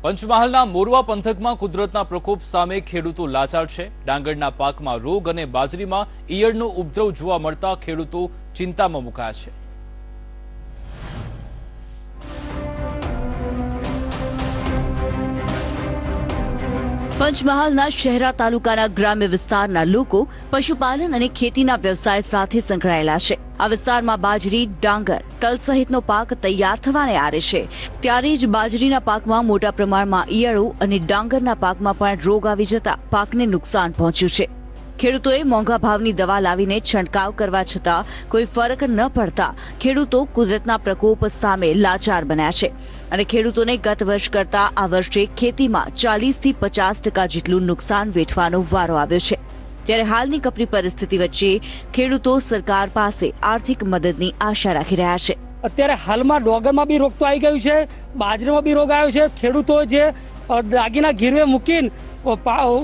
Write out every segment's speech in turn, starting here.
પંચમહાલના મોરવા પંથકમાં કુદરતના પ્રકોપ સામે ખેડૂતો લાચાર છે। ડાંગરના પાકમાં રોગ અને બાજરીમાં ઈયળનો ઉપદ્રવ જોવા મળતા ખેડૂતો ચિંતામાં મુકાયા છે। પંચમહાલના શહેરા તાલુકાના ગ્રામ્ય વિસ્તારના લોકો પશુપાલન અને ખેતીના વ્યવસાય સાથે સંકળાયેલા છે। આ વિસ્તારમાં બાજરી, ડાંગર, તલ સહિતનો પાક તૈયાર થવાને આરે છે। ત્યારે જ બાજરીના પાકમાં મોટા પ્રમાણમાં ઈયળો અને ડાંગરના પાકમાં પણ રોગ આવી જતા પાકને નુકસાન પહોંચ્યું છે। ખેડૂતોએ મોંઘા ભાવની દવા લાવીને છંટકાવ કરવા છતાં કોઈ ફરક ન પડતા ખેડૂતો કુદરતના પ્રકોપ સામે લાચાર બન્યા છે અને ખેડૂતોને ગત વર્ષ કરતા આ વર્ષે ખેતીમાં 40 થી 50% જેટલું નુકસાન વેઠવાનો વારો આવ્યો છે। ત્યારે હાલની કપરી પરિસ્થિતિ વચ્ચે ખેડૂતો સરકાર પાસે આર્થિક મદદની આશા રાખી રહ્યા છે। અત્યારે હાલમાં ડોગરમાં બી રોગ તો આવી ગયું છે, બાજરીમાં બી રોગ આવ્યો છે। ખેડૂતો જે દાગીના ગીરવે મૂકીને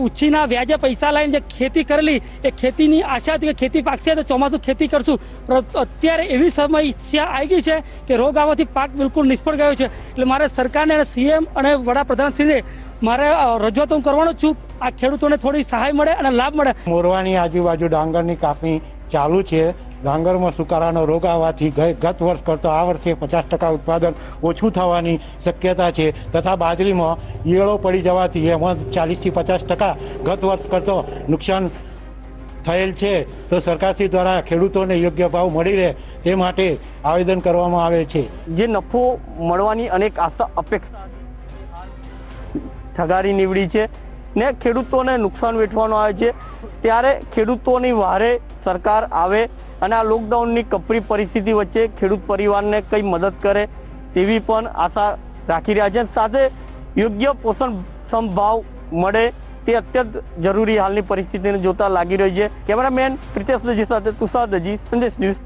ઉછીના વ્યાજે પૈસા લઈને જે ખેતી કરેલી એ ખેતીની આશા હતી કે ખેતી પાકશે તો ચોમાસું ખેતી કરશું, પણ અત્યારે એવી સમસ્યા આવી ગઈ છે કે રોગ આવવાથી પાક બિલકુલ નિષ્ફળ ગયો છે। એટલે મારે સરકારને અને સીએમ અને વડાપ્રધાનશ્રીને મારે રજૂઆત હું કરવાનો છું, આ ખેડૂતોને થોડી સહાય મળે અને લાભ મળે। મોરવાની આજુબાજુ ડાંગરની કાપણી ચાલુ છે। ડાંગરમાં સુકારાનો રોગ આવવાથી ગત વર્ષ કરતાં આ વર્ષે 50% ઉત્પાદન ઓછું થવાની શક્યતા છે તથા બાજરીમાં ઈયળો પડી જવાથી એમાં 40 થી 50% ગત વર્ષ કરતાં નુકસાન થયેલ છે। તો સરકારશ્રી દ્વારા ખેડૂતોને યોગ્ય ભાવ મળી રહે તે માટે આવેદન કરવામાં આવે છે। જે નફો મળવાની અનેક આશા અપેક્ષા ઠગારી નીવડી છે ને ખેડૂતોને નુકસાન વેઠવાનો આવે છે। ત્યારે ખેડૂતોની વારે સરકાર આવે અને આ લોકડાઉનની કપરી પરિસ્થિતિ વચ્ચે ખેડૂત પરિવારને કંઈ મદદ કરે તેવી પણ આશા રાખી રહ્યા છે। સાથે યોગ્ય પોષણક્ષમ ભાવ મળે તે અત્યંત જરૂરી હાલની પરિસ્થિતિને જોતા લાગી રહી છે। કેમેરામેન પ્રિતેશ દજી સાથે તુષાર દજી, સંદેશ ન્યૂઝ।